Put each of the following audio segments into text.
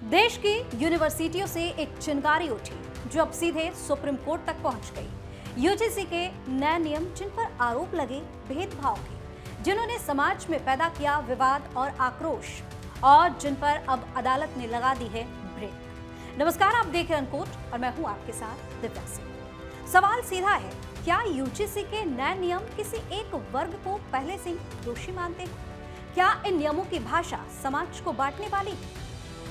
देश की यूनिवर्सिटियों से एक चिंगारी उठी जो अब सीधे सुप्रीम कोर्ट तक पहुंच गई। यूजीसी के नए नियम जिन पर आरोप लगे भेदभाव के, जिन्होंने समाज में पैदा किया विवाद और आक्रोश, और जिन पर अब अदालत ने लगा दी है ब्रेक। नमस्कार, आप देख रहे हैं अनकोट और मैं हूं आपके साथ दिव्या सिंह। सवाल सीधा है, क्या यूजीसी के नए नियम किसी एक वर्ग को पहले से ही दोषी मानते हैं? क्या इन नियमों की भाषा समाज को बांटने वाली है?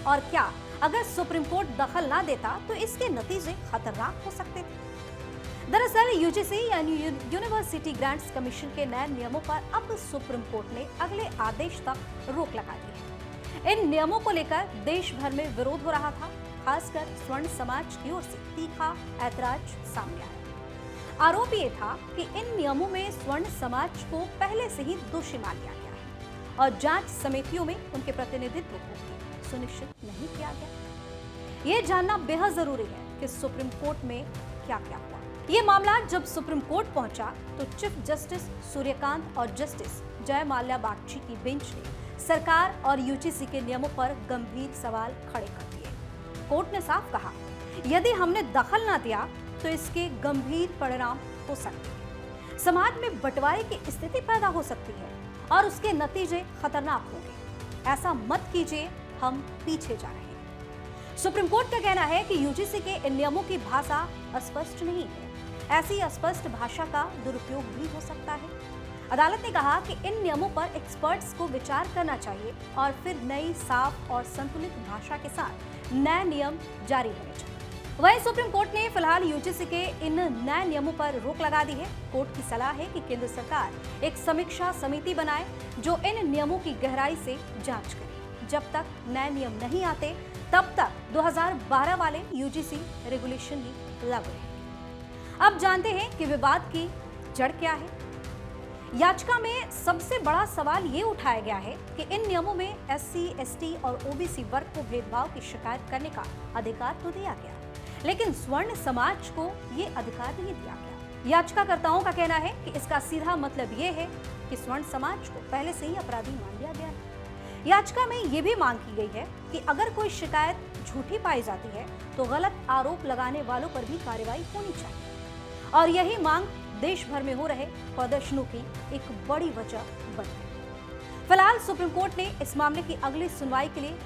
और क्या अगर सुप्रीम कोर्ट दखल ना देता तो इसके नतीजे खतरनाक हो सकते थे? दरअसल यूजीसी यानी यूनिवर्सिटी ग्रांट्स कमीशन के नए नियमों पर अब सुप्रीम कोर्ट ने अगले आदेश तक रोक लगा दी है। इन नियमों को लेकर देश भर में विरोध हो रहा था, खासकर स्वर्ण समाज की ओर से तीखा ऐतराज सामने आया। आरोप ये था कि इन नियमों में स्वर्ण समाज को पहले से ही दोषी मान लिया गया है और जांच समितियों में उनके प्रतिनिधित्व को सुनिश्चित नहीं किया गया। ये जानना बेहद जरूरी है कि सुप्रीम कोर्ट में क्या क्या हुआ। ये मामला जब सुप्रीम कोर्ट पहुंचा तो चीफ जस्टिस सूर्यकांत और जस्टिस जय माल्या बागची की बेंच ने सरकार और यूजीसी के नियमों पर गंभीर सवाल खड़े कर दिए। कोर्ट ने साफ कहा, यदि हमने दखल ना दिया तो इसके गंभीर परिणाम हो सकते हैं। समाज में बंटवारे की स्थिति पैदा हो सकती है और उसके नतीजे खतरनाक होंगे। ऐसा मत कीजिए, हम पीछे जा रहे हैं। सुप्रीम कोर्ट का कहना है कि यूजीसी के इन नियमों की भाषा अस्पष्ट नहीं है। ऐसी अस्पष्ट भाषा का दुरुपयोग भी हो सकता है। अदालत ने कहा कि इन नियमों पर एक्सपर्ट्स को विचार करना चाहिए और फिर नई, साफ और संतुलित भाषा के साथ नए नियम जारी होने चाहिए। वहीं सुप्रीम कोर्ट ने फिलहाल यूजीसी के इन नए नियमों पर रोक लगा दी है। कोर्ट की सलाह है कि केंद्र सरकार एक समीक्षा समिति बनाए जो इन नियमों की गहराई से जांच करे। जब तक नए नियम नहीं आते तब तक 2012 वाले यूजीसी रेगुलेशन ही लागू रहेंगे। अब जानते हैं कि विवाद की जड़ क्या है। याचिका में सबसे बड़ा सवाल ये उठाया गया है कि इन नियमों में एससी, एसटी और ओबीसी वर्ग को भेदभाव की शिकायत करने का अधिकार तो दिया गया, लेकिन स्वर्ण समाज को ये अधिकार नहीं दिया गया। याचिकाकर्ताओं का कहना है कि इसका सीधा मतलब ये है कि स्वर्ण समाज को पहले से ही अपराधी मान लिया गया है। याचिका में यह भी मांग की गई है कि अगर कोई शिकायत झूठी पाई जाती है तो गलत आरोप लगाने वालों पर भी कार्रवाई होनी चाहिए, और यही मांग देश भर में हो रहे प्रदर्शनों की एक बड़ी वजह बन है। फिलहाल सुप्रीम कोर्ट ने इस मामले की अगली सुनवाई के लिए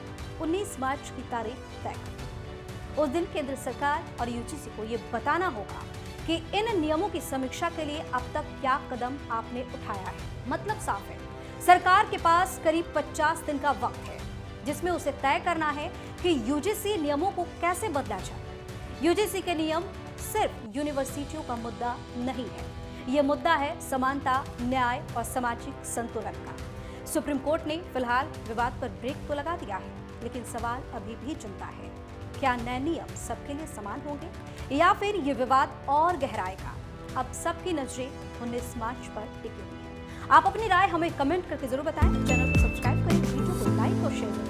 19 मार्च की तारीख तय कर दी। उस दिन केंद्र सरकार और यूजीसी को ये बताना होगा कि इन नियमों की समीक्षा के लिए अब तक क्या कदम आपने उठाया है। मतलब साफ है, सरकार के पास करीब 50 दिन का वक्त है जिसमें उसे तय करना है कि यूजीसी नियमों को कैसे बदला जाए। यूजीसी के नियम सिर्फ यूनिवर्सिटियों का मुद्दा नहीं है, ये मुद्दा है समानता, न्याय और सामाजिक संतुलन का। सुप्रीम कोर्ट ने फिलहाल विवाद पर ब्रेक तो लगा दिया है, लेकिन सवाल अभी भी चलता है, क्या नए नियम सबके लिए समान होंगे या फिर ये विवाद और गहराएगा? अब सबकी नजरें 19 मार्च पर टिकी हुई है। आप अपनी राय हमें कमेंट करके जरूर बताएं। चैनल को सब्सक्राइब करें, वीडियो को लाइक और शेयर करें।